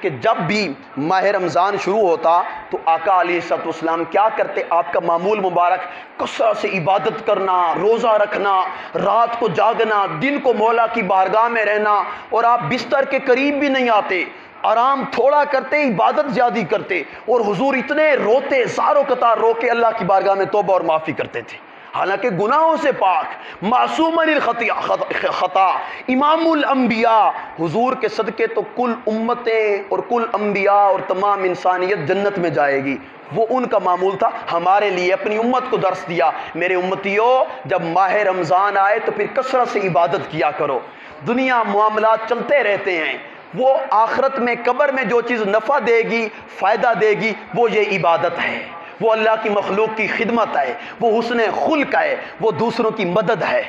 کہ جب بھی ماہ رمضان شروع ہوتا تو آقا علیہ السلام کیا کرتے؟ آپ کا معمول مبارک کثرت سے عبادت کرنا، روزہ رکھنا، رات کو جاگنا، دن کو مولا کی بارگاہ میں رہنا، اور آپ بستر کے قریب بھی نہیں آتے، آرام تھوڑا کرتے، عبادت زیادہ کرتے، اور حضور اتنے روتے، زاروں قطار رو کے اللہ کی بارگاہ میں توبہ اور معافی کرتے تھے، حالانکہ گناہوں سے پاک، معصوم عن الخطا، امام الانبیاء، حضور کے صدقے تو کل امتیں اور کل انبیاء اور تمام انسانیت جنت میں جائے گی۔ وہ ان کا معمول تھا، ہمارے لیے اپنی امت کو درس دیا، میرے امتیوں جب ماہ رمضان آئے تو پھر کثرت سے عبادت کیا کرو۔ دنیا معاملات چلتے رہتے ہیں، وہ آخرت میں قبر میں جو چیز نفع دے گی، فائدہ دے گی، وہ یہ عبادت ہے، وہ اللہ کی مخلوق کی خدمت ہے، وہ حسن خلق ہے، وہ دوسروں کی مدد ہے۔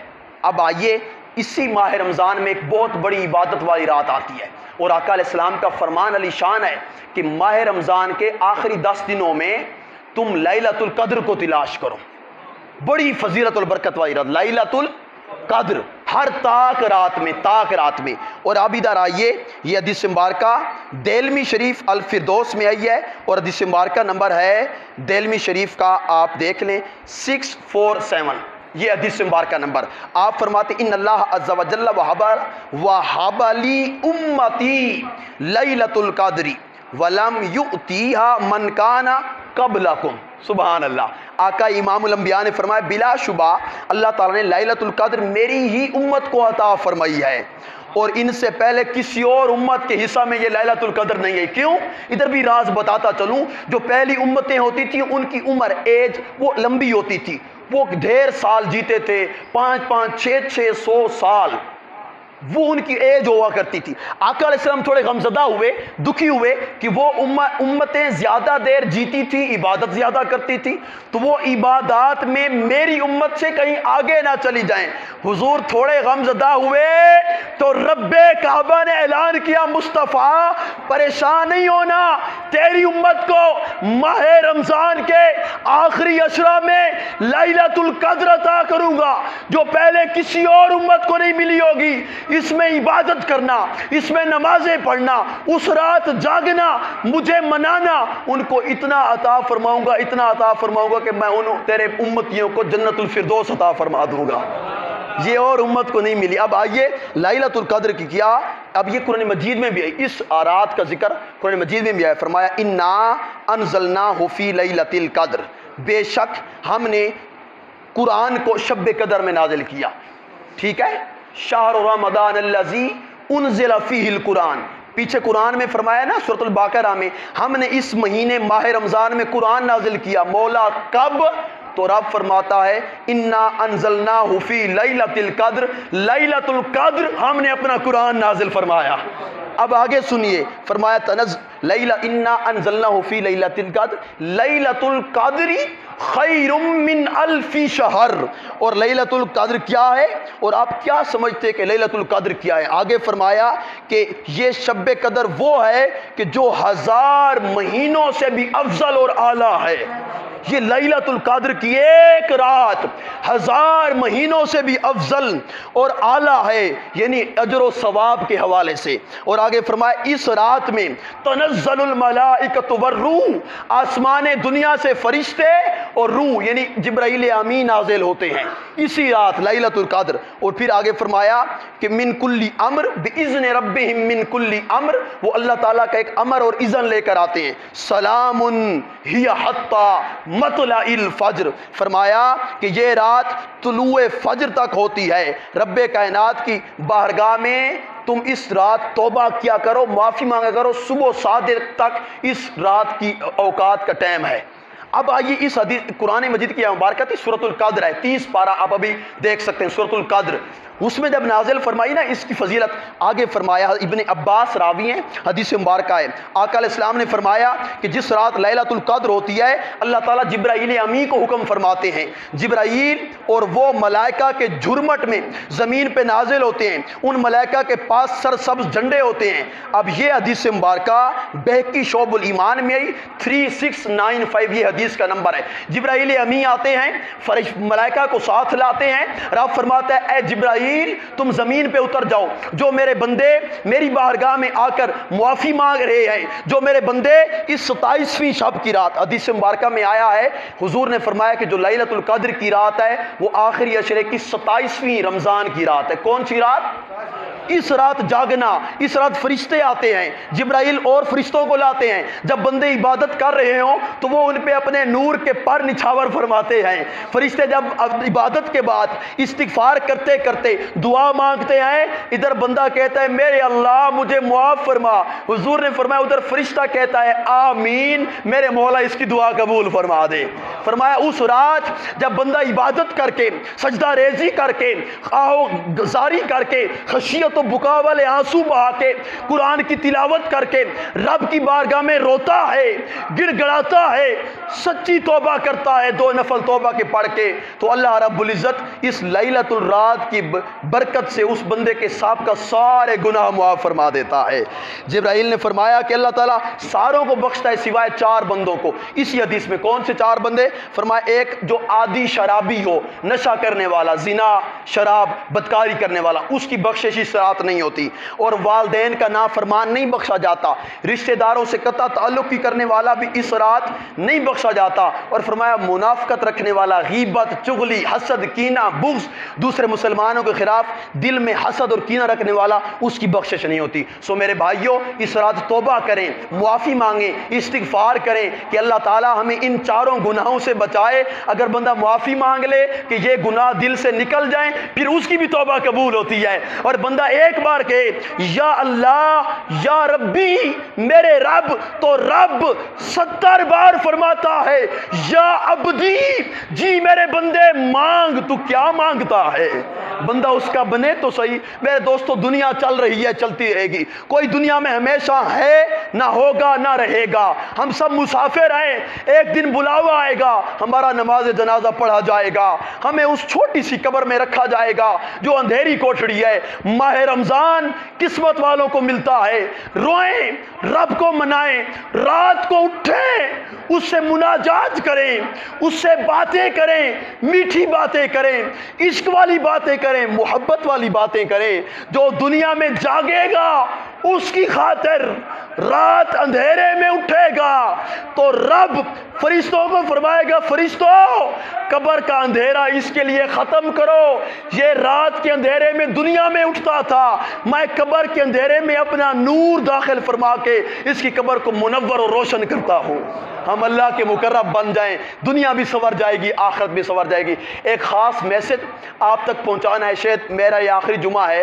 اب آئیے اسی ماہ رمضان میں ایک بہت بڑی عبادت والی رات آتی ہے، اور آقا علیہ السلام کا فرمان علی شان ہے کہ ماہ رمضان کے آخری 10 دنوں میں تم لیلۃ القدر کو تلاش کرو۔ بڑی فضیلت البرکت والی رات لیلۃ القدر، ہر تاک رات میں۔ اور اب ادھر آئیے، یہ حدیث مبارکہ دیلمی شریف الفردوس میں آئی ہے، اور حدیث مبارکہ نمبر ہے دیلمی شریف کا، آپ دیکھ لیں 647، یہ حدیث مبارکہ نمبر۔ آپ فرماتے ان اللہ عز و جل وہب لی امتی لیلۃ القدر ولم یؤتیہا من کان قبلکم۔ سبحان اللہ، آقا امام الانبیاء نے فرمایا بلا شبہ اللہ تعالیٰ نے لیلۃ القدر میری ہی امت کو عطا فرمائی ہے، اور ان سے پہلے کسی اور امت کے حصہ میں یہ لیلۃ القدر نہیں ہے۔ کیوں؟ ادھر بھی راز بتاتا چلوں، جو پہلی امتیں ہوتی تھیں ان کی عمر ایج وہ لمبی ہوتی تھی، وہ ڈھیر سال جیتے تھے، 500 600 سال، وہ ان کی ایج ہوا کرتی تھی۔ آقا علیہ السلام تھوڑے غمزدہ ہوئے، دکھی ہوئے کہ وہ امتیں زیادہ دیر جیتی تھی، عبادت زیادہ کرتی تھی، تو وہ عبادات میں میری امت سے کہیں آگے نہ چلی جائیں۔ حضور تھوڑے غمزدہ ہوئے تو رب کعبہ نے اعلان کیا مصطفیٰ پریشان نہیں ہونا، تیری امت کو ماہ رمضان کے آخری عشرہ میں لیلۃ القدر عطا کروں گا، جو پہلے کسی اور امت کو نہیں ملی ہوگی۔ اس میں عبادت کرنا، اس میں نمازیں پڑھنا، اس رات جاگنا، مجھے منانا، ان کو اتنا عطا فرماؤں گا، اتنا عطا فرماؤں گا کہ میں ان تیرے امتیوں کو جنت الفردوس عطا فرما دوں گا، یہ اور امت کو نہیں ملی۔ اب آئیے لیلۃ القدر کی کیا، اب یہ قرآن مجید میں بھی ہے، اس رات کا ذکر قرآن مجید میں بھی ہے، فرمایا انا انزلناہ فی لیلۃ القدر، بے شک ہم نے قرآن کو شب قدر میں نازل کیا، ٹھیک ہے، شہر رمضان الذی انزل فیہ القرآن، پیچھے قرآن میں فرمایا نا سورۃ البقرہ میں، ہم نے اس مہینے ماہ رمضان میں قرآن نازل کیا، مولا کب؟ تو رب فرماتا ہے انا انزلناہ فی لیلۃ القدر، لیلۃ القدر ہم نے اپنا قرآن نازل فرمایا۔ اب آگے سنیے، فرمایا انا انزلناہ فی لیلۃ القدر، لیلۃ القدر خیر من الف شہر، اور لیلۃ القدر کیا ہے، اور آپ کیا سمجھتے ہیں کہ لیلۃ القدر کیا ہے؟ آگے فرمایا کہ یہ شب قدر وہ ہے کہ جو 1000 مہینوں سے بھی افضل اور اعلیٰ ہے۔ یہ لیلۃ القدر کی ایک رات 1000 مہینوں سے بھی افضل اور اعلیٰ ہے، یعنی اجر و ثواب کے حوالے سے۔ اور آگے فرمایا اس رات میں تنزل الملائکۃ والروح، آسمان دنیا سے فرشتے اور روح یعنی جبرائیل امین نازل ہوتے ہیں اسی رات لیلۃ القدر۔ اور پھر آگے فرمایا کہ من کل امر باذن ربہم من کل امر، وہ اللہ تعالیٰ کا ایک امر اور اذن لے کر آتے ہیں، سلام ہی حتی مطلع الفجر، فرمایا کہ یہ رات طلوع فجر تک ہوتی ہے۔ رب کائنات کی بارگاہ میں تم اس رات توبہ کیا کرو، معافی مانگا کرو، صبح صادق تک اس رات کی اوقات کا ٹائم ہے۔ اب آئیے اس حدیث قرآن مجید کی مبارکہ تھی سورۃ القدر ہے، 30 پارہ آپ ابھی دیکھ سکتے ہیں سورۃ القدر، اس میں جب نازل فرمائی نا اس کی فضیلت، آگے فرمایا ابن عباس راوی ہیں، حدیث مبارکہ ہے، آقا علیہ السلام نے فرمایا کہ جس رات لیلۃ القدر ہوتی ہے اللہ تعالیٰ جبرائیل امی کو حکم فرماتے ہیں، جبرائیل اور وہ ملائکہ کے جھرمٹ میں زمین پہ نازل ہوتے ہیں، ان ملائکہ کے پاس سرسبز جھنڈے ہوتے ہیں۔ اب یہ حدیث مبارکہ بہقی شعب الایمان میں آئی 3695، یہ حدیث کا نمبر ہے۔ جبرائیل امی آتے ہیں، ملائکہ کو ساتھ لاتے ہیں، رب فرماتا ہے اے جبرائیل جبرائیل تم زمین پہ اتر جاؤ، جو میرے بندے میری بارگاہ میں آ کر معافی مانگ رہے ہیں، جو میرے بندے اس 27ویں شب کی رات، حدیث مبارکہ میں آیا ہے حضور نے فرمایا کہ جو لیلۃ القدر کی رات ہے وہ آخری عشرے کی 27ویں رمضان کی رات ہے۔ کون سی رات؟ اس رات جاگنا، اس رات فرشتے آتے ہیں، جبرائیل اور فرشتوں کو لاتے ہیں، جب بندے عبادت کر رہے ہوں تو وہ ان پہ اپنے نور کے پر نچھاور فرماتے ہیں۔ فرشتے جب عبادت کے بعد استغفار کرتے کرتے دعا مانگتے ہیں، ادھر بندہ کہتا ہے میرے اللہ مجھے معاف فرما، حضور نے فرمایا ادھر فرشتہ کہتا ہے آمین میرے مولا اس کی دعا قبول فرما دے۔ فرمایا اس رات جب بندہ عبادت کر کے سجدہ ریزی کر کے آہو گزاری کر کے خشیت و بکا والے آنسو بہا کے قرآن کی تلاوت کر کے رب کی بارگاہ میں روتا ہے، گڑ گڑاتا ہے، سچی توبہ کرتا ہے 2 نفل توبہ کے پڑھ کے، تو اللہ رب العزت اس لیلۃ الرات کی برکت سے اس بندے کے سابقہ سارے گناہ معاف فرما دیتا ہے۔ جبرائیل نے فرمایا کہ اللہ تعالیٰ ساروں کو بخشتا ہے سوائے 4 بندوں کو۔ اسی حدیث میں کون سے 4 بندے؟ فرمایا ایک جو عادی شرابی ہو، نشہ کرنے والا، زنا شراب بدکاری کرنے والا، اس کی بخشش اس رات نہیں ہوتی، اور والدین کا نافرمان نہیں بخشا جاتا، رشتہ داروں سے قطع تعلق کی کرنے والا بھی اس رات نہیں بخشا جاتا، اور فرمایا منافقت رکھنے والا، غیبت، چغلی، حسد، کینہ، بغض، دوسرے مسلمانوں کے خلاف دل میں حسد اور کینہ رکھنے والا اس کی بخشش نہیں ہوتی۔ سو میرے بھائیوں اس رات توبہ کریں، معافی مانگیں، استغفار کریں کہ اللہ تعالیٰ ہمیں ان 4 گناہوں سے بچائے۔ اگر بندہ معافی مانگ لے کہ یہ گناہ دل سے نکل جائیں پھر اس کی بھی توبہ قبول ہوتی ہے، اور بندہ ایک بار کہے یا اللہ یا ربی میرے رب، تو رب 70 بار فرماتا ہے یا عبدی جی میرے بندے مانگ، تو کیا مانگتا ہے؟ بندہ اس کا بنے تو صحیح۔ میرے دوستو دنیا چل رہی ہے، چلتی رہے گی، کوئی دنیا میں ہمیشہ ہے نہ ہوگا نہ رہے گا، ہم سب مسافر ہیں، ایک دن بلاوا آئے گا، ہمارا نماز جنازہ پڑھا جائے گا، ہمیں اس چھوٹی سی قبر میں رکھا جائے گا جو اندھیری کوٹھڑی ہے۔ ماہ رمضان قسمت والوں کو ملتا ہے، روئیں، رب کو منائیں، رات کو اٹھیں، اس سے مناجات کریں، اس سے باتیں کریں، میٹھی باتیں کریں، عشق والی باتیں کریں، محبت والی باتیں کریں۔ جو دنیا میں جاگے گا اس کی خاطر رات اندھیرے میں اٹھے گا تو رب فرشتوں کو فرمائے گا فرشتوں قبر کا اندھیرا اس کے لیے ختم کرو، یہ رات کے اندھیرے میں دنیا میں اٹھتا تھا، میں قبر کے اندھیرے میں اپنا نور داخل فرما کے اس کی قبر کو منور اور روشن کرتا ہوں۔ ہم اللہ کے مقرب بن جائیں، دنیا بھی سنور جائے گی، آخرت بھی سنور جائے گی۔ ایک خاص میسج آپ تک پہنچانا ہے، شاید میرا یہ آخری جمعہ ہے۔